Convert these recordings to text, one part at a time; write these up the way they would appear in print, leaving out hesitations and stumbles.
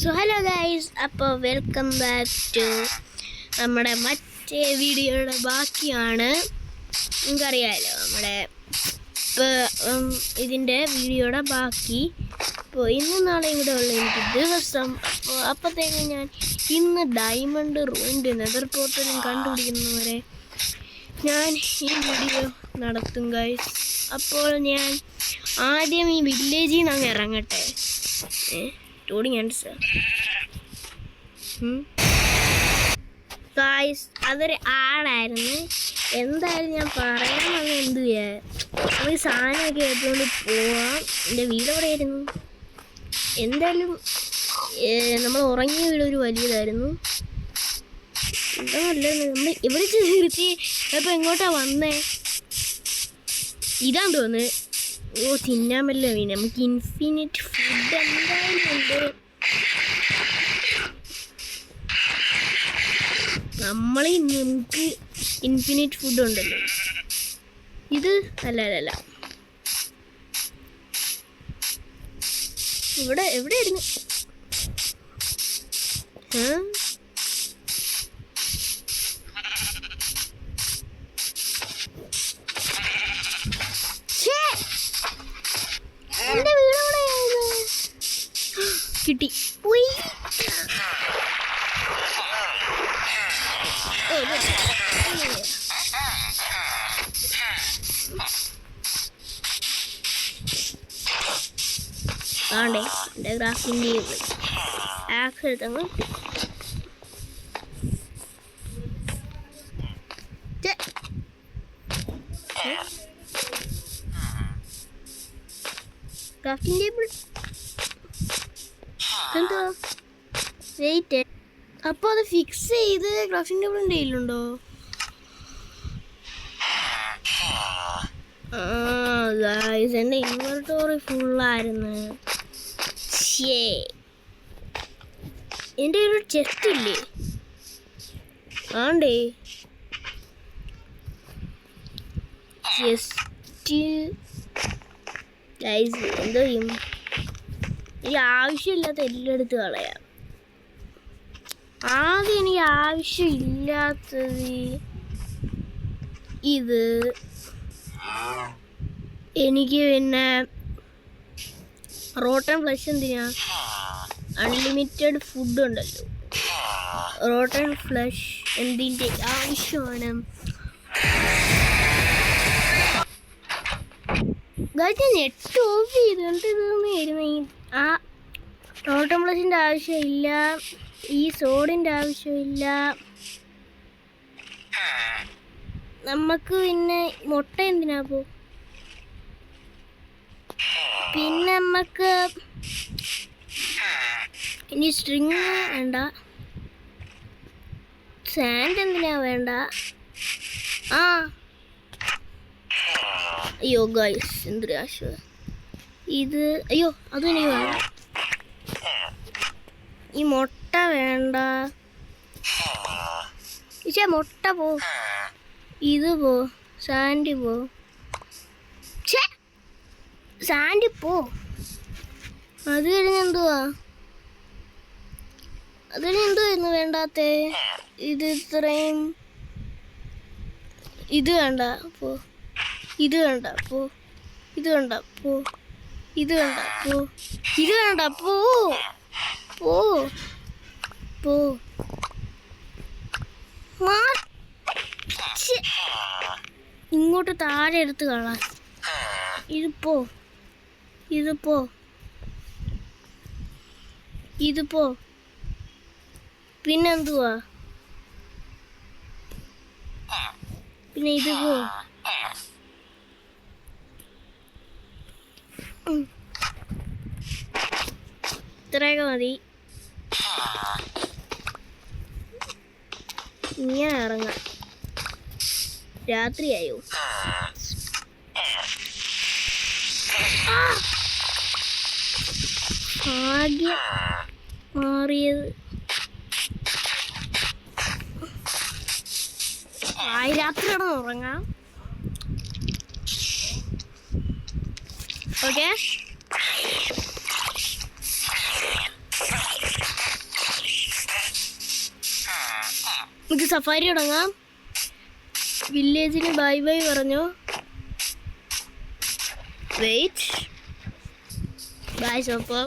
So hello guys, അപ്പോൾ welcome back to നമ്മുടെ മറ്റേ വീഡിയോയുടെ ബാക്കിയാണ്. നിങ്ങൾക്കറിയാമല്ലോ നമ്മുടെ ഇതിൻ്റെ വീഡിയോയുടെ ബാക്കി. അപ്പോൾ ഇന്നും നാളെയും കൂടെ ഉള്ള എനിക്ക് ദിവസം. അപ്പോഴത്തേക്ക് ഞാൻ ഇന്ന് ഡയമണ്ട് റൂമിൻ്റെ നെതർ പോർട്ടലും കണ്ടുപിടിക്കുന്നവരെ ഞാൻ ഈ വീഡിയോ നടത്തും ഗൈസ്. അപ്പോൾ ഞാൻ ആദ്യം ഈ വില്ലേജിൽ നിന്ന് അങ്ങ് ഇറങ്ങട്ടെ. ഗൈസ്, അതൊരു ആടായിരുന്നു. എന്തായാലും ഞാൻ പറയാൻ വന്ന എന്ത് ചെയ്യാൻ, നമുക്ക് സാധനമൊക്കെ എടുത്തുകൊണ്ട് പോവാം. എൻ്റെ വീട് എവിടെയായിരുന്നു? എന്തായാലും നമ്മൾ ഉറങ്ങിയ വീട് ഒരു വലിയതായിരുന്നു. എന്താ നല്ലത്, നമ്മൾ എവിടെ തീർച്ചി അപ്പോൾ എങ്ങോട്ടാ വന്നേ? ഇതാന്ന് തോന്നുന്നത്. ഓ, തിന്നാൻ പറ്റില്ല. പിന്നെ നമുക്ക് ഇൻഫിനിറ്റ് ഫുഡ് എന്തായാലും ഉണ്ട്. നമുക്ക് ഇൻഫിനിറ്റ് ഫുഡ് ഉണ്ടല്ലോ. ഇത് അല്ല ഇവിടെ എവിടെയായിരുന്നു? എന്റെ വീട് എവിടെയായിരുന്നു? കിട്ടി. ആണ്ടേ എൻ്റെ ഗ്രാഫിൻ്റെ ആക്സ് എടുത്തങ്ങ് ക്രാഫ്റ്റിംഗ് ടേബിൾ എന്തോ വെയിറ്റ്. അപ്പോൾ അത് ഫിക്സ് ചെയ്ത് ക്രാഫ്റ്റിംഗ് ടേബിളിൻ്റെ കയ്യിലുണ്ടോ? എൻ്റെ ഇൻവെർട്ടറി ഫുള്ളായിരുന്നു. എൻ്റെ ഒരു ചെസ്റ്റ് ഇല്ലേ? ആണ്ടേ ചെസ്റ്റ് ഗൈസ്, എന്തോ ചെയ്യും? എനിക്ക് ആവശ്യമില്ലാത്ത എല്ലാം എടുത്ത് കളയാം. ആദ്യം എനിക്ക് ആവശ്യമില്ലാത്തത് ഇത്. എനിക്ക് പിന്നെ റോട്ടൻ ഫ്ലഷ് എന്തിനാ? അൺലിമിറ്റഡ് ഫുഡ് ഉണ്ടല്ലോ. റോട്ടൻ ഫ്ലഷ് എന്തിൻ്റെ ആവശ്യമാണ്? നെറ്റ് ഓഫ് ചെയ്തിട്ട് ഇതൊന്നായിരുന്നു. ആ റോട്ടൻ ഫ്ലഷിൻ്റെ ആവശ്യമില്ല, ഈ സോഡിൻ്റെ ആവശ്യമില്ല. നമുക്ക് പിന്നെ മുട്ട എന്തിനാ പോ? പിന്നെ നമുക്ക് ഇനി സ്ട്രിങ് വേണ്ട. സാൻഡ് എന്തിനാ വേണ്ട? അയ്യോ ഗൈസ്, എന്തൊരു ആശ്വാസം ഇത്. അയ്യോ, അതും എനിക്ക് വേണ്ട. ഈ മുട്ട വേണ്ട. മുട്ട പോ, ഇത് പോ, സാൻഡ് പോ. സാൻഡ് പോ. അത് കഴിഞ്ഞ് എന്തുവാ? എന്തുവായിരുന്നു വേണ്ടാത്തേ? ഇത് ഇത്രയും. ഇത് വേണ്ട പോ, ഇത് വേണ്ട പോ, ഇത് വേണ്ട പോ, ഇത് വേണ്ട പോ, ഇത് വേണ്ട പോ, പോ പോ. ഇങ്ങോട്ട് താഴെ എടുത്ത് കളാൻ. ഇത് പോ, ഇത് പോ, ഇത് പോ. പിന്നെന്തുവാ? പിന്നെ ഇത് പോ. ഇത്രയൊക്കെ മതി. ഇങ്ങനെ ഇറങ്ങാം. രാത്രിയായോ? ഭാഗ്യം മാറിയത്. രാത്രി കിടന്ന് ഉറങ്ങാം. ഓക്കെ. നമുക്ക് സഫാരി തുടങ്ങാം. വില്ലേജിന് ബൈ ബൈ പറഞ്ഞോ. Wait bye. സോപ്പോ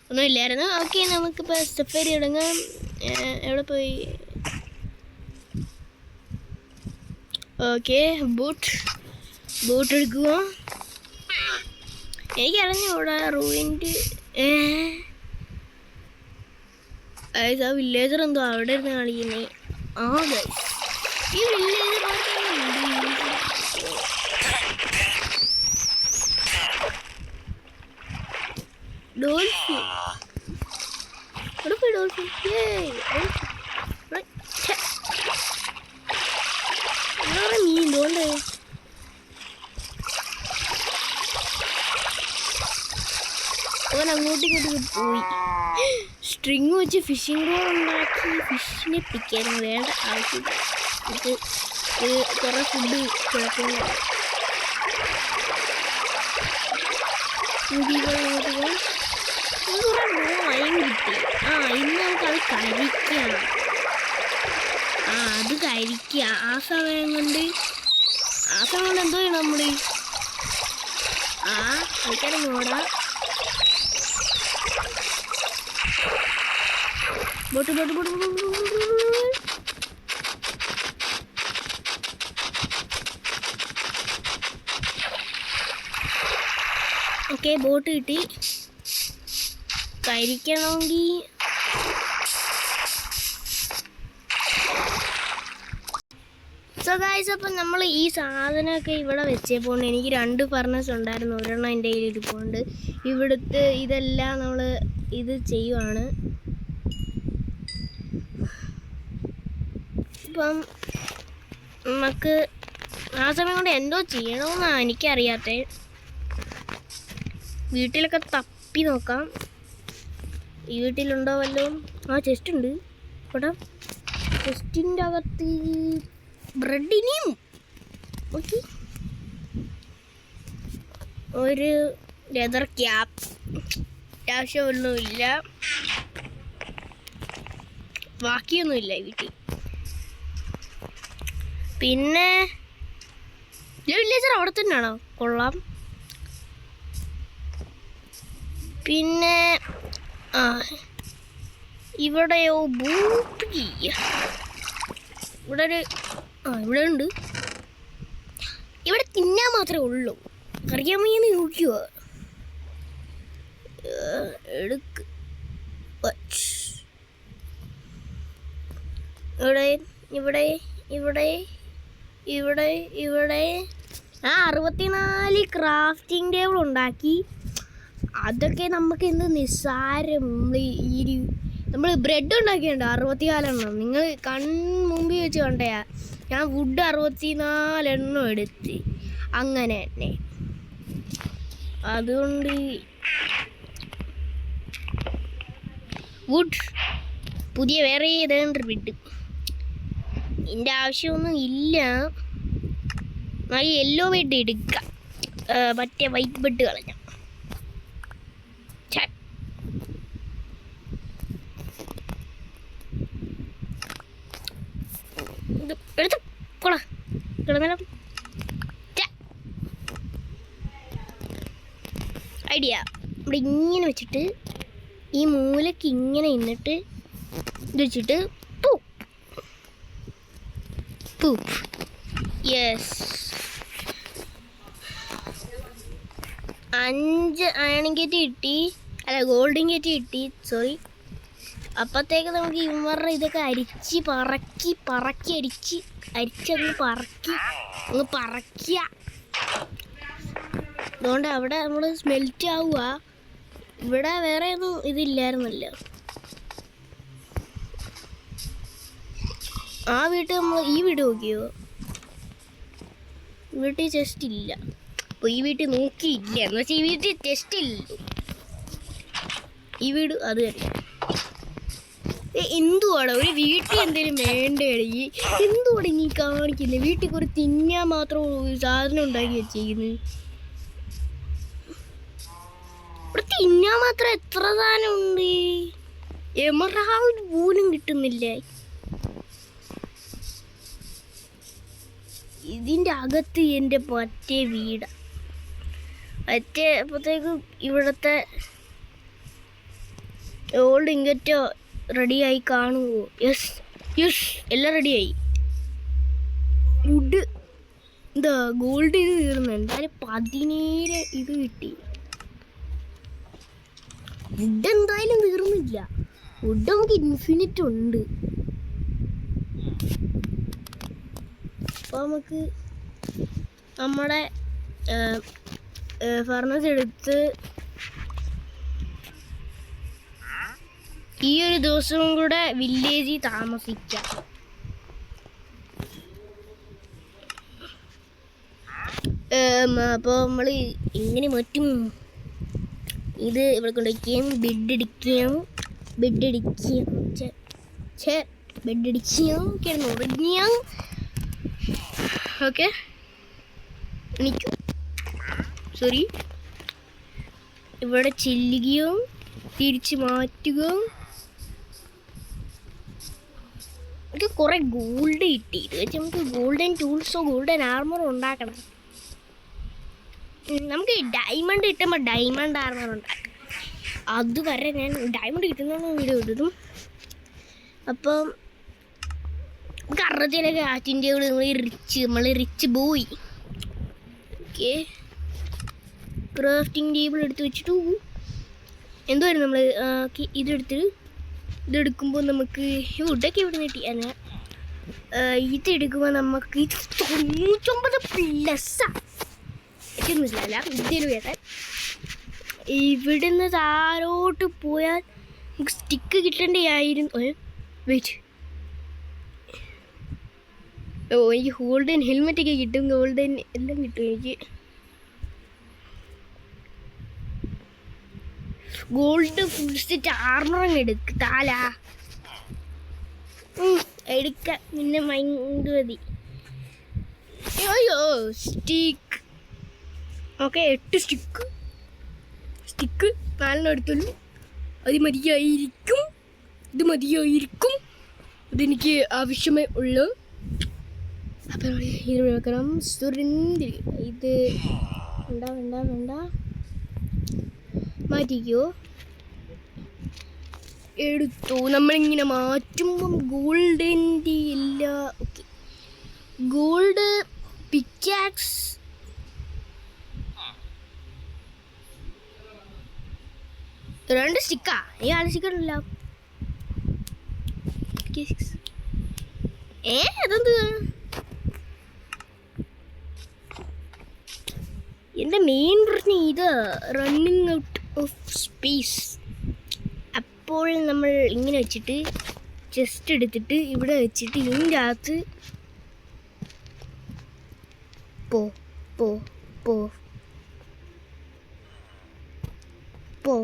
ഒന്നും ഇല്ലായിരുന്നു. ഓക്കെ, നമുക്കിപ്പോൾ സഫാരി തുടങ്ങാം. എവിടെ പോയി? ഓക്കെ, ബൂട്ട് എടുക്കുക. എനിക്കറിഞ്ഞൂടാ റൂയിൻ്റെ ആ വില്ലേജർ എന്തോ അവിടെ ഇരുന്ന് കാണിക്കുന്നേ. ആ ഗൈസ്, ഈ വില്ലേജർ ഡോൾഫിൻ. ഇവിടെ പോയി ഡോൾഫിൻ. മീൻ തോണ്ടേ. അവൻ അങ്ങോട്ടും ഇങ്ങോട്ടും പോയി. സ്ട്രിങ് വെച്ച് ഫിഷിംഗ് റോഡ് ഉണ്ടാക്കി ഫിഷിനെ പിടിക്കാനും വേണ്ട ആവശ്യമില്ല. ഇത് കുറേ ഫുഡ് കിടക്കുന്നു. അങ്ങോട്ട് പോകാം. കുറേ മയം കിട്ടി. ഇന്ന് നമുക്കത് കഴിക്കാം. അത് കഴിക്കുക. ആ സമയം കൊണ്ട് എന്തോ ചെയ്യണം നമ്മൾ? കഴിക്കാനും പോടാ. ബോട്ട്. ഓക്കെ, ബോട്ട് കിട്ടി. കഴിക്കണമെങ്കിൽ സോ ഗൈസ്, അപ്പം നമ്മൾ ഈ സാധനമൊക്കെ ഇവിടെ വെച്ചപ്പോൾ എനിക്ക് 2 ഫർണസ് ഉണ്ടായിരുന്നു. ഒരെണ്ണം എൻ്റെ കയ്യിൽ ഇരിപ്പുണ്ട്. ഇവിടുത്തെ ഇതെല്ലാം നമ്മൾ ഇത് ചെയ്യുവാണ്. ഇപ്പം നമുക്ക് ആ സമയം കൊണ്ട് എന്തോ ചെയ്യണമെന്നാണ് എനിക്കറിയാത്തത്. വീട്ടിലൊക്കെ തപ്പി നോക്കാം. ഈ വീട്ടിലുണ്ടോ വല്ലതും? ചെസ്റ്റ് ഉണ്ട്. ഇവിടെ ചെസ്റ്റിൻ്റെ അകത്ത് ബ്രെഡിനെയും ഓക്കെ, ഒരു ലെതർ ക്യാപ്പ്. ആവശ്യമൊന്നുമില്ല, ബാക്കിയൊന്നുമില്ല ഈ വീട്ടിൽ. പിന്നെ വില്ലേജർ അവിടെ തന്നെയാണോ? കൊള്ളാം. പിന്നെ ഇവിടെയോ ബൂട്ടി. ഇവിടെ ഉണ്ട്. ഇവിടെ തിന്നാൻ മാത്രമേ ഉള്ളൂ. കറിയാൻ വയ്യെന്ന് നോക്കിയോ? എടുക്ക്. ഇവിടെ 64 ക്രാഫ്റ്റിംഗ് ടേബിൾ ഉണ്ടാക്കി. അതൊക്കെ നമുക്ക് എന്ത് നിസ്സാരം. നമ്മൾ ബ്രെഡ് ഉണ്ടാക്കിയുണ്ട് 64 എണ്ണം. നിങ്ങൾ കൺമുമ്പിൽ വെച്ച് കണ്ടയാ. ഞാൻ വുഡ് 64 എണ്ണം എടുത്ത് അങ്ങനെ തന്നെ. അതുകൊണ്ട് വുഡ് പുതിയ വേറെ ഏതാണ്ട് ബ്രെഡ് എൻ്റെ ആവശ്യമൊന്നും ഇല്ല. യെല്ലോ ബെഡ് എടുക്കാം. മറ്റേ വൈറ്റ് ബെഡ് കളഞ്ഞ. എടുത്ത് കൊള കിടന്നാലും ഐഡിയ. ഇവിടെ ഇങ്ങനെ വെച്ചിട്ട് ഈ മൂലയ്ക്ക് ഇങ്ങനെ നിന്നിട്ട് ഇത് വെച്ചിട്ട് പൂപ്പ്. യെസ്, 5 അയൺ ഗേറ്റ് കിട്ടി. അല്ല, ഗോൾഡൻ ഗേറ്റ് കിട്ടി. സോറി. അപ്പോഴത്തേക്ക് നമുക്ക് ഇവന്മാരുടെ ഇതൊക്കെ അരിച്ചങ്ങ് പറക്കുക. അതുകൊണ്ട് അവിടെ നമ്മൾ സ്മെൽറ്റ് ആവുക. ഇവിടെ വേറെ ഒന്നും ഇതില്ലായിരുന്നല്ലോ. ആ വീട്ടിൽ നമ്മൾ ഈ വീട് നോക്കിയോ? വീട്ടിൽ ചെസ്റ്റ് ഇല്ല. അപ്പോൾ ഈ വീട്ടിൽ നോക്കിയില്ല എന്ന് വെച്ചാൽ ഈ വീട്ടിൽ ചെസ്റ്റ് ഇല്ല. ഈ വീട് അത് തന്നെ. എന്തുവാടാ ഒരു വീട്ടിൽ എന്തെങ്കിലും വേണ്ടേണെങ്കിൽ എന്തുവാടെ നീ കാണിക്കുന്നത്? വീട്ടിൽ കുറേ തിന്നാൻ മാത്രം സാധനം ഉണ്ടാക്കി വെച്ചിരിക്കുന്നത്. ഇവിടെ തിന്നാൻ മാത്രം എത്ര സാധനം ഉണ്ട്? എമറാൾഡ് പോലും കിട്ടുന്നില്ല. ഇതിൻ്റെ അകത്ത് എൻ്റെ മറ്റേ വീട് അപ്പോഴത്തേക്കും ഇവിടുത്തെ ഓൾഡ് ഇങ്കറ്റോ റെഡിയായി കാണുമോ? യെസ് യെസ്, എല്ലാം റെഡിയായി. വുഡ് എന്താ ഗോൾഡ് ഇത് തീർന്നു. എന്തായാലും 17 ഇത് കിട്ടി. വുഡ് എന്തായാലും തീർന്നില്ല. വുഡ് നമുക്ക് ഇൻഫിനിറ്റ് ഉണ്ട്. അപ്പോൾ നമുക്ക് നമ്മുടെ ഫർണസ് എടുത്ത് ഈ ഒരു ദിവസവും കൂടെ വില്ലേജിൽ താമസിക്കാം. അപ്പോൾ നമ്മൾ ഇങ്ങനെ മറ്റും ഇത് ഇവിടെ കൊണ്ടുവയ്ക്കുകയും ബെഡടിക്കുകയും കിടന്നുറങ്ങിയാം. ഓക്കെ, എണീക്കൂ. സോറി, ഇവിടെ ചെല്ലുകയും തിരിച്ച് മാറ്റുകയും. നമുക്ക് കുറേ ഗോൾഡ് കിട്ടി. ഇത് വെച്ച് നമുക്ക് ഗോൾഡൻ ടൂൾസോ ഗോൾഡൻ ആർമറോ ഉണ്ടാക്കണം. നമുക്ക് ഡയമണ്ട് കിട്ടുമ്പോൾ ഡയമണ്ട് ആർമർ ഉണ്ടാക്കാം. അതുവരെ ഞാൻ ഡയമണ്ട് കിട്ടുന്ന വീഡിയോ ഇടും. അപ്പം നമുക്ക് അറുപത്തിലൊക്കെ ആറ്റിൻ്റെ നമ്മൾ rich boy. Okay, crafting table എടുത്ത് വെച്ചിട്ട് എന്തുവായിരുന്നു നമ്മൾ ഇതെടുക്കുമ്പോൾ നമുക്ക് വുഡൊക്കെ ഇവിടെ കിട്ടിയാണ്. ഇതെടുക്കുമ്പോൾ നമുക്ക് 99+. ഒന്നുമില്ല ഇതിന് വേറെ. ഇവിടുന്ന് താഴോട്ട് പോയാൽ നമുക്ക് സ്റ്റിക്ക് കിട്ടേണ്ടതായിരുന്നു. വെയിറ്റ്, എനിക്ക് ഗോൾഡൻ ഹെൽമെറ്റൊക്കെ കിട്ടും, ഗോൾഡൻ എല്ലാം കിട്ടും എനിക്ക്. ഗോൾഡ് ഫുൾ സെറ്റ് ആർമറങ്ങ് താല എടുക്കാം. പിന്നെ മൈൻഡ് മതി. അയ്യോ സ്റ്റിക്ക്. Okay, 8 stick 4 എടുത്തുള്ളൂ. അത് മതിയായിരിക്കും. ഇത് മതിയായിരിക്കും. ഇതെനിക്ക് ആവശ്യമേ ഉള്ളൂ. അപ്പം ഇത് വെക്കണം. സുരന്തി ഇത് വേണ്ട മാറ്റിക്കോ. എടുത്തു. നമ്മളിങ്ങനെ മാറ്റുമ്പം ഗോൾഡിൻ്റെ എല്ലാ ഓക്കെ. ഗോൾഡ് പിക്കാക്സ് രണ്ട് സ്റ്റിക്കാ. ഈ ആൾ സ്റ്റിക്കറില്ല. അതെന്ത് എൻ്റെ മെയിൻ പ്രശ്നം ഇത് റണ്ണിങ് ഔട്ട് ഓഫ് സ്പേസ്. അപ്പോൾ നമ്മൾ ഇങ്ങനെ വെച്ചിട്ട് ചെസ്റ്റ് എടുത്തിട്ട് ഇവിടെ വെച്ചിട്ട് ഇതിൻ്റെ അകത്ത് പോ പോ പോ പോ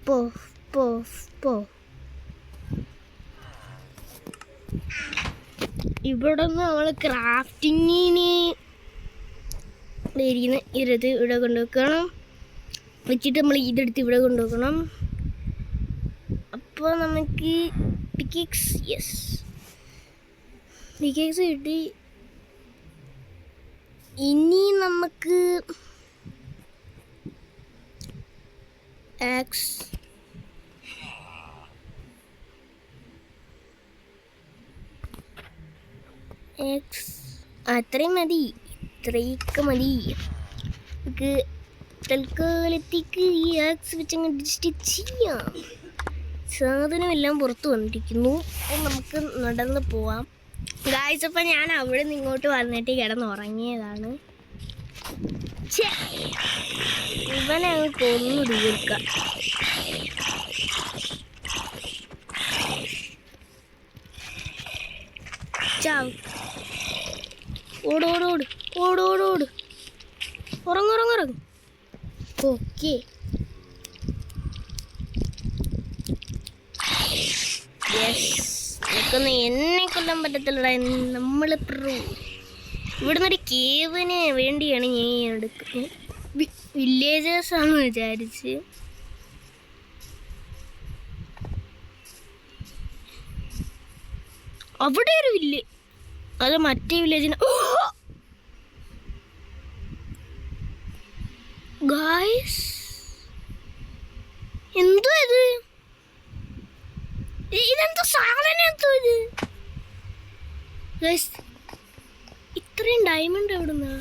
പോ പോ പോ. ഇവിടെ നിന്ന് നമ്മൾ ക്രാഫ്റ്റിങ്ങിന് ഇരിക്കുന്ന ഇരുത് ഇവിടെ കൊണ്ടുവെക്കണം. വെച്ചിട്ട് നമ്മൾ ഇതെടുത്ത് ഇവിടെ കൊണ്ടുവെക്കണം. അപ്പോൾ നമുക്ക് പിക്കേക്സ് കിട്ടി. ഇനി നമുക്ക് അത്രയും മതി. ഇത്രയൊക്കെ മതി. നമുക്ക് തൽക്കാലത്തേക്ക് ഈ ആക്സ് വെച്ചങ്ങ് സ്റ്റിച്ച് ചെയ്യാം. സാധനമെല്ലാം പുറത്ത് വന്നിരിക്കുന്നു. അപ്പോൾ നമുക്ക് നടന്ന് പോവാം. ഗായ്സ്, അപ്പം ഞാൻ അവിടെ നിന്ന് ഇങ്ങോട്ട് വന്നിട്ട് കിടന്നുറങ്ങിയതാണ്. ഇവനെ അങ്ങ് കൊന്നു തീർക്കാം. ചാവ്. ഓടോടോട് ഓടോടോട്. ഉറങ്ങുറങ്ങുറങ്ങും. ഓക്കെ, നമുക്കൊന്ന് എന്നെ കൊല്ലാൻ പറ്റത്തില്ല. നമ്മൾ ഇവിടുന്നൊരു കേവിന് വേണ്ടിയാണ് ഞാൻ എടുക്കുന്നത്. വില്ലേജേഴ്സാണെന്ന് വിചാരിച്ച്. അവിടെ ഒരു അത് മറ്റേ വില്ലേജിന്. ഗായ്സ് എന്തോ ഇത്, ഇതെന്തോ സാധനം, എന്തോ ഇത് ഗായ്സ്. ഇത്രയും ഡയമണ്ട് എവിടുന്നാ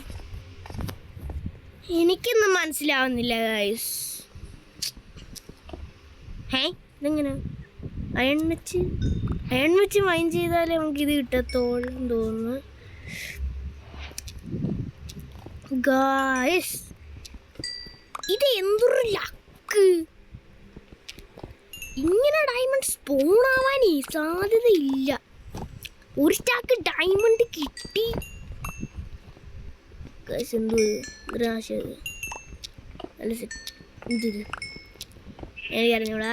എനിക്കൊന്നും മനസ്സിലാവുന്നില്ല ഗായ്സ്. ഇതെങ്ങനെ അയൺ വെച്ച് മൈൻ ചെയ്താലേ നമുക്കിത് കിട്ടത്തോളം തോന്നുന്നു ഗായ്സ്. ഇത് എന്തൊരു ലക്ക്, ഇങ്ങനെ ഡയമണ്ട് സ്പോൺ ആവാൻ സാധ്യതയില്ല. ഒരു സ്റ്റാക്ക് ഡയമണ്ട് കിട്ടി ഗായ്സ്. എന്തോ നിരാശത് നല്ല സെറ്റ്, എന്തിത് എനിക്കറിഞ്ഞൂടാ.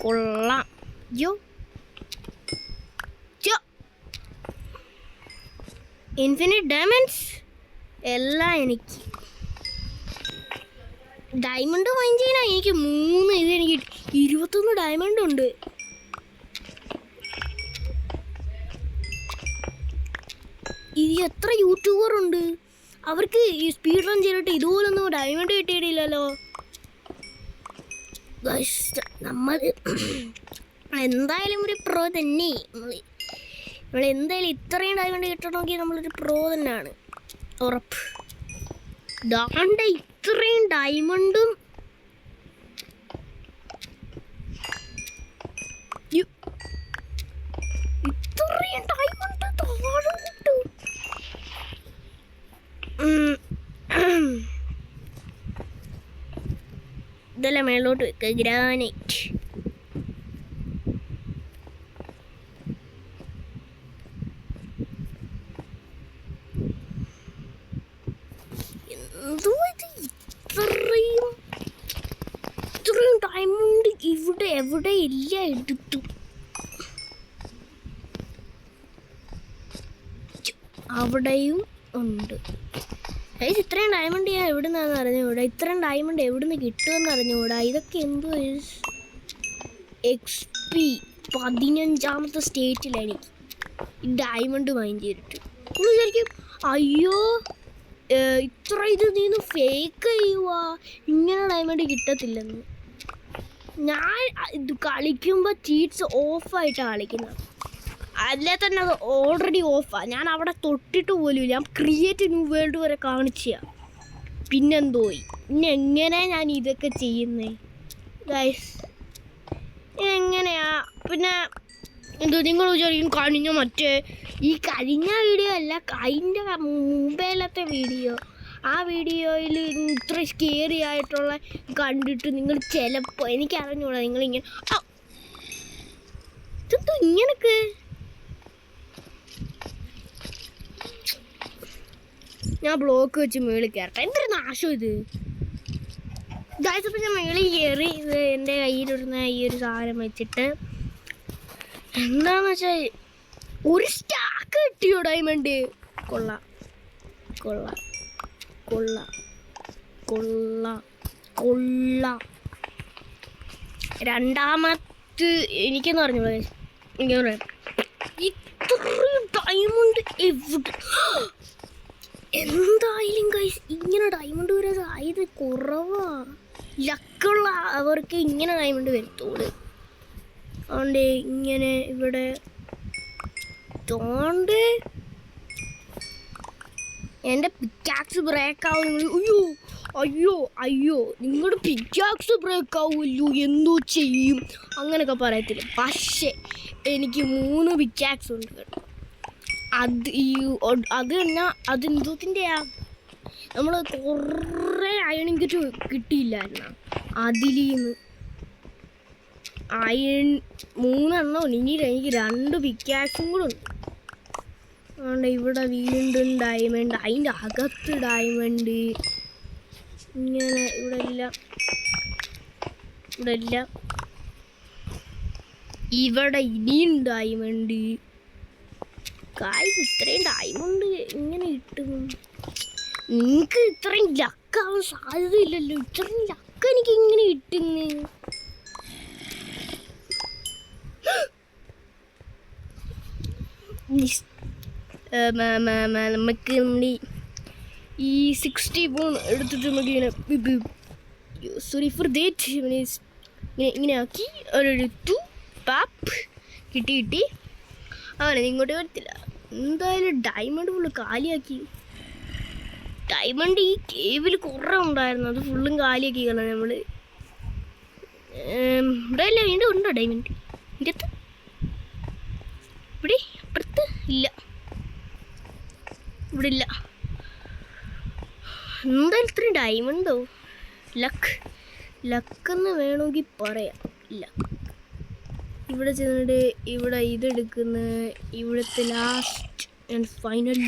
കൊള്ളാം. ഇൻഫിനിറ്റ് ഡയമണ്ട്സ് എല്ലാം എനിക്ക്. ഡയമണ്ട് മൈൻ ചെയ്യാൻ എനിക്ക് 3 ഇത് എനിക്ക് 21 ഡയമണ്ട് ഉണ്ട്. ഇത് എത്ര യൂട്യൂബർ ഉണ്ട്, അവർക്ക് ഈ സ്പീഡ് റൺ ചെയ്തിട്ട് ഇതുപോലൊന്നും ഡയമണ്ട് കിട്ടിയിട്ടില്ലല്ലോ. നമ്മൾ എന്തായാലും ഒരു പ്രോ തന്നെ. നമ്മൾ എന്തായാലും ഇത്രയും ഡയമണ്ട് കിട്ടണമെങ്കിൽ നമ്മളൊരു പ്രോ തന്നെയാണ്, ഉറപ്പ്. ദാണ്ട ഇത്രയും ഡയമണ്ടും ഇത്രയും ഡയമണ്ട് താഴെ കിട്ടും. ഇതെല്ലാം മേലോട്ട് വെക്കുക. ഗ്രാനൈറ്റ് എന്തോ ഇത്, ഇത്രയും ഡയമണ്ട് ഇവിടെ എവിടെ ഇല്ല, എടുത്തു. അവിടെയും ഉണ്ട്. ഇത്രയും ഡയമണ്ട് ഞാൻ എവിടെ നിന്നാന്ന് അറിഞ്ഞുകൂടാ, ഇത്രയും ഡയമണ്ട് എവിടെ നിന്ന് കിട്ടുമെന്ന് അറിഞ്ഞുകൂടാ. ഇതൊക്കെ എന്തോ XP 15ാമത്തെ സ്റ്റേറ്റിലാണ് എനിക്ക് ഡയമണ്ട് മൈൻ ചെയ്തിട്ട്. നമ്മൾ വിചാരിക്കും അയ്യോ ഇത്ര ഇത് നീന്ന് ഫേക്ക് ചെയ്യുവാ, ഇങ്ങനെ ഡയമണ്ട് കിട്ടത്തില്ലെന്ന്. ഞാൻ ഇത് കളിക്കുമ്പോൾ ചീറ്റ്സ് ഓഫായിട്ടാണ് കളിക്കുന്നത്, അല്ലേ തന്നെ അത് ഓൾറെഡി ഓഫാണ്. ഞാൻ അവിടെ തൊട്ടിട്ട് പോലും ഞാൻ ക്രിയേറ്റ് ന്യൂ വേൾഡ് വരെ കാണിച്ച. പിന്നെന്തോയി, പിന്നെ എങ്ങനെ ഞാൻ ഇതൊക്കെ ചെയ്യുന്നേ ഗൈസ്, എങ്ങനെയാ? പിന്നെ എന്തോ നിങ്ങൾ വിചാരിക്കും കഴിഞ്ഞ മറ്റേ ഈ കഴിഞ്ഞ വീഡിയോ അല്ല, അതിൻ്റെ മുമ്പേലത്തെ വീഡിയോ, ആ വീഡിയോയിൽ ഇത്ര സ്കേറി ആയിട്ടുള്ള കണ്ടിട്ട് നിങ്ങൾ ചിലപ്പോൾ എനിക്കറിഞ്ഞൂടാ നിങ്ങളിങ്ങനെ ഇതെന്തോ ഇങ്ങനൊക്കെ. ഞാൻ ബ്ലോക്ക് വെച്ച് മേളിൽ കയറട്ടെ, എന്തൊരു നാശം ഇത് ഗായ്സ്. അപ്പം ഞാൻ മേളിൽ കയറി ഇത് എൻ്റെ കയ്യിലിടുന്ന ഈ ഒരു സാധനം വെച്ചിട്ട് എന്താന്ന് വെച്ചാൽ ഒരു സ്റ്റാക്ക് കിട്ടിയോ ഡയമണ്ട്. കൊള്ളാം കൊള്ളാം കൊള്ളാം കൊള്ളാം കൊള്ളാം. രണ്ടാമത് എനിക്കെന്ന് പറഞ്ഞു എനിക്ക് പറയാം, ഇത്രയും ഡയമണ്ട് എവിടെ? എന്തായാലും ഗൈസ് ഇങ്ങനെ ഡയമണ്ട് വരാൻ സാധ്യത കുറവാ. ലക്കുള്ള അവർക്ക് ഇങ്ങനെ ഡയമണ്ട് വരത്തോളൂ. അതുകൊണ്ട് ഇങ്ങനെ ഇവിടെ തോണ്ട് എൻ്റെ പിക്കാക്സ് ബ്രേക്ക് ആവും. അയ്യോ അയ്യോ അയ്യോ നിങ്ങളുടെ പിക്കാക്സ് ബ്രേക്ക് ആവുമല്ലോ, എന്തോ ചെയ്യും അങ്ങനെയൊക്കെ പറയത്തില്ല. പക്ഷേ എനിക്ക് 3 പിക്കാക്സ് ഉണ്ട് കേട്ടോ. അത് തന്നെ അതെന്തോത്തിൻ്റെയാ, നമ്മൾ കുറേ അയൺ കിട്ടിയില്ലായിരുന്ന അതിലീന്ന് അയൺ 3 എണ്ണം. ഇനി എനിക്ക് 2 പിക്കാക്സും കൂടെ ഉണ്ട്. അതുകൊണ്ട് ഇവിടെ വീണ്ടും ഡയമണ്ട്, അതിൻ്റെ അകത്ത് ഡയമണ്ട്, ഇങ്ങനെ ഇവിടെ എല്ലാം ഇവിടെ ഇനിയും ഡയമണ്ട്. ഇത്രയും ഡയമണ്ട് ഇങ്ങനെ കിട്ടും. നിങ്ങൾക്ക് ഇത്രയും ലക്കാവാൻ സാധ്യതയില്ലല്ലോ, ഇത്രയും ലക്ക് എനിക്ക് ഇങ്ങനെ കിട്ടുന്നു. നമുക്ക് നമ്മുടെ ഈ 60 പോൺ എടുത്തിട്ട് നമുക്ക് ഇങ്ങനെ സോറി ഫോർ ദാറ്റ് ഇങ്ങനെ ആക്കി ഒരെടുത്തു പാപ്പ് കിട്ടി അവനെ ഇങ്ങോട്ട് വരത്തില്ല. എന്തായാലും ഡയമണ്ട് ഫുള്ള് കാലിയാക്കി. ഡയമണ്ട് ഈ കേവിൽ കുറേ ഉണ്ടായിരുന്നു, അത് ഫുള്ളും കാലിയാക്കി കളഞ്ഞു നമ്മൾ. ഇവിടെ അല്ല വീണ്ടും ഉണ്ടോ ഡയമണ്ട്? ഇതിനകത്ത് ഇവിടെ അപ്പുറത്ത് ഇല്ല, ഇവിടെ ഇല്ല. എന്തായാലും ഇത്രയും ഡയമണ്ടോ? ലക്കെന്ന് വേണമെങ്കിൽ പറയാം. ലക്ക് ഇവിടെ ചെന്നിട്ട് ഇവിടെ ഇതെടുക്കുന്ന ഇവിടുത്തെ ലാസ്റ്റ് ആൻഡ് ഫൈനൽ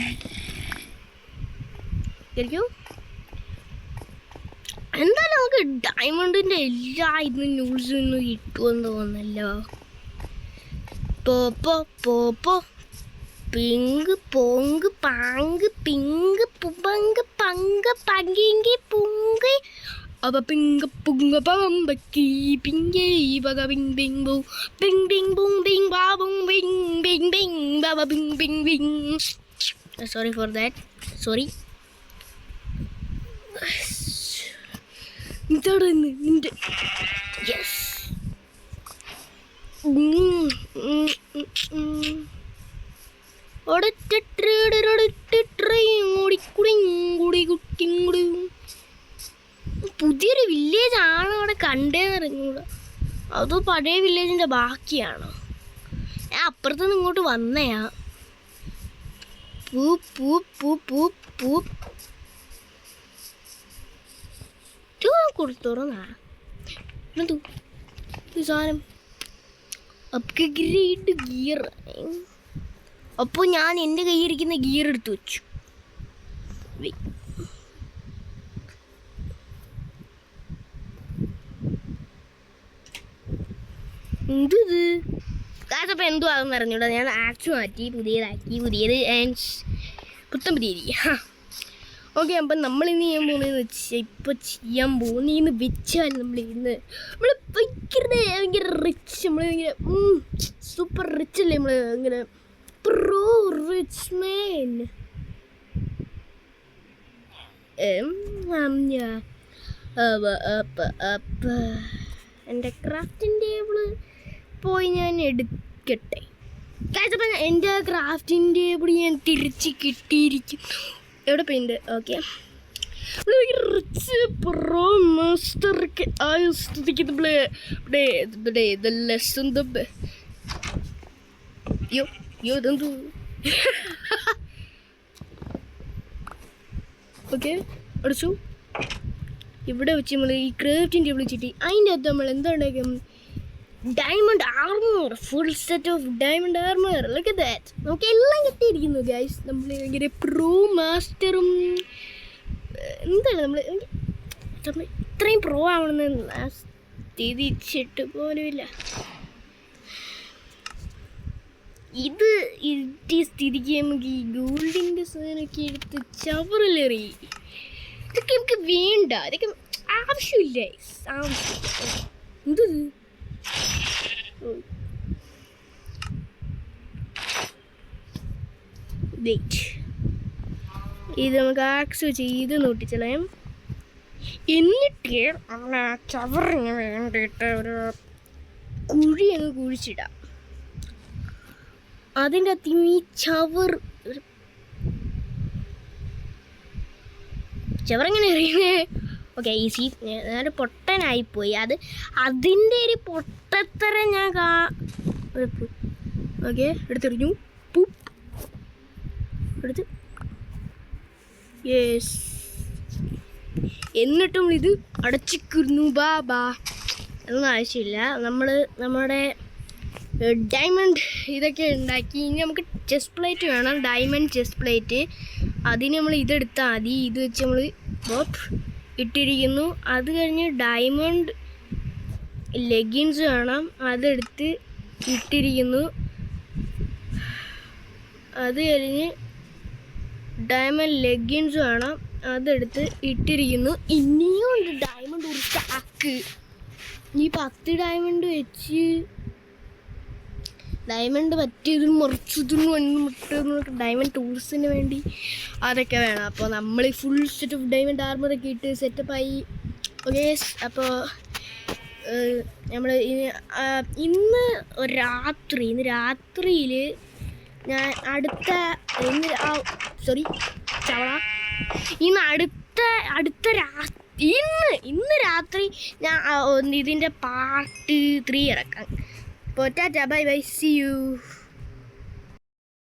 ആയിരിക്കും. എന്തായാലും നമുക്ക് ഡയമണ്ടിൻ്റെ എല്ലാ ഇന്നും ന്യൂസിൽ നിന്നും കിട്ടുമെന്ന് തോന്നല്ലോ. പോപ്പോ പിങ്ക് പോങ്ക് പാങ്ക് പിങ്ക് പുപങ്ക് പങ്ക് പങ്കിങ്കി പുങ്ക് അവ പിങ്ക് പുങ്ക പമ്പക്കി പിങ്കേ വക പിങ് പിങ് ബൂ പിങ് പിങ് ബൂങ് പിങ് ബാബുങ് പിങ് പിങ് പിങ് ബാബ പിങ് പിങ് പിങ്. Sorry for that, sorry. എന്താണ് നിന്റെ യെസ് പുതിയൊരു വില്ലേജ് ആണ് അവിടെ കണ്ടേന്നറിഞ്ഞൂടാ, അതോ പഴയ വില്ലേജിൻ്റെ ബാക്കിയാണോ? ഞാൻ അപ്പുറത്തുനിന്ന് ഇങ്ങോട്ട് വന്നയാ. പൂ പൂ പൂ പൂ പൂ കൊടുത്തോറന്നാ സാധനം അപ്ഗ്രേഡ് ഗിയർ. അപ്പോൾ ഞാൻ എൻ്റെ കയ്യിരിക്കുന്ന ഗിയർ എടുത്ത് വെച്ചു. എന്ത് കാശപ്പം എന്തുവാകുമെന്ന് അറിഞ്ഞൂടാ. ഞാൻ ആക്സ് മാറ്റി പുതിയത് പുത്തൻ പുതിയ രീതി. ഓക്കെ, അപ്പം നമ്മളിന്ന് ചെയ്യാൻ പോകുന്നതെന്ന് വെച്ചാൽ ചെയ്യാൻ പോകുന്നതെന്ന് വെച്ചാൽ നമ്മൾ ഭയങ്കര റിച്ച്, നമ്മളിങ്ങനെ സൂപ്പർ റിച്ച് അല്ലേ, നമ്മൾ ഇങ്ങനെ പ്രോ റിച്ച് മാൻ. എൻ്റെ ക്രാഫ്റ്റിംഗ് ടേബിള് പോയി ഞാൻ എടുക്കട്ടെ. കാശപ്പം എൻ്റെ ക്രാഫ്റ്റിംഗ് ടേബിൾ ഞാൻ തിരിച്ച് കിട്ടിയിരിക്കും. എവിടെ പോയിണ്ട്? ഓക്കെ, റിച്ച് പ്രോ മാസ്റ്റർക്ക് ആയ സ്ഥിതിക്ക് നമ്മൾ ഇതെന്തു ഓക്കെ അടിച്ചു. ഇവിടെ വെച്ച് നമ്മൾ ഈ ക്രാഫ്റ്റിംഗ് ടേബിൾ വെച്ചിട്ട് അതിൻ്റെ അകത്ത് നമ്മൾ എന്താ ഉണ്ടാക്കും? Diamond armour, full set of diamond armour. Look at that. നമുക്ക് എല്ലാം കിട്ടിയിരിക്കുന്നു ഗൈസ്. നമ്മൾ ഭയങ്കര പ്രോ മാസ്റ്ററും എന്താണ് നമ്മൾ ഇത്രയും പ്രോ ആവണമെന്ന് സ്ഥിതിച്ചിട്ട് പോലുമില്ല. ഇത് സ്ഥിതിക്ക് നമുക്ക് ഈ ഗോൾഡിൻ്റെ സാധനമൊക്കെ എടുത്ത് ചവറിലെറി. ഇതൊക്കെ നമുക്ക് വേണ്ട, ഇതൊക്കെ ആവശ്യമില്ല. എന്തത് ഇത് നമുക്ക് ആക്സ് ചെയ്ത് നോട്ടിച്ചളയാം. എന്നിട്ട് അവിടെ ചവറിന് വേണ്ടിയിട്ട് ഒരു കുഴി അങ്ങ് കുഴിച്ചിടാം. അതിൻ്റെ അകത്ത് ഈ ചവറെങ്ങനെ അറിയുന്നേ? Okay, easy. ഞാനൊരു പൊട്ടനായിപ്പോയി. അതിൻ്റെ ഒരു പൊട്ടത്തരം ഞാൻ ഓക്കെ എടുത്തെറിഞ്ഞു. പൂപ്പ് എടുത്ത് യെസ്. എന്നിട്ടും ഇത് അടച്ചിക്കുന്നു. ബാ ഒന്നും ആവശ്യമില്ല. നമ്മുടെ ഡയമണ്ട് ഇതൊക്കെ ഉണ്ടാക്കി. ഇനി നമുക്ക് ചെസ്റ്റ് പ്ലേറ്റ് വേണം, ഡയമണ്ട് ചെസ്റ്റ് പ്ലേറ്റ്. അതിന് നമ്മൾ ഇതെടുത്താൽ മതി. ഇത് വെച്ച് നമ്മൾ ഇട്ടിരിക്കുന്നു. അത് കഴിഞ്ഞ് ഡയമണ്ട് ലെഗിൻസ് വേണം, അതെടുത്ത് ഇട്ടിരിക്കുന്നു. അത് കഴിഞ്ഞ് ഡയമണ്ട് ലെഗിൻസ് വേണം, അതെടുത്ത് ഇട്ടിരിക്കുന്നു. ഇനിയും ഉണ്ട് ഡയമണ്ട് ഒരു സ്റ്റാക്ക്. ഈ 10 ഡയമണ്ട് വെച്ച് ഡയമണ്ട് പറ്റിയതും മുറിച്ചതും മുട്ടൊക്കെ ഡയമണ്ട് ടൂൾസിന് വേണ്ടി അതൊക്കെ വേണം. അപ്പോൾ നമ്മൾ ഫുൾ സെറ്റ് ഓഫ് ഡയമണ്ട് ആർമറൊക്കെ ഇട്ട് സെറ്റപ്പായി. ഓക്കെ, അപ്പോൾ നമ്മൾ ഇന്ന് രാത്രിയിൽ ഞാൻ ഇന്ന് രാത്രി ഞാൻ ഇതിൻ്റെ പാർട്ട് 3 ഇറക്കാം. അപ്പോൾ tata, bye bye, see U.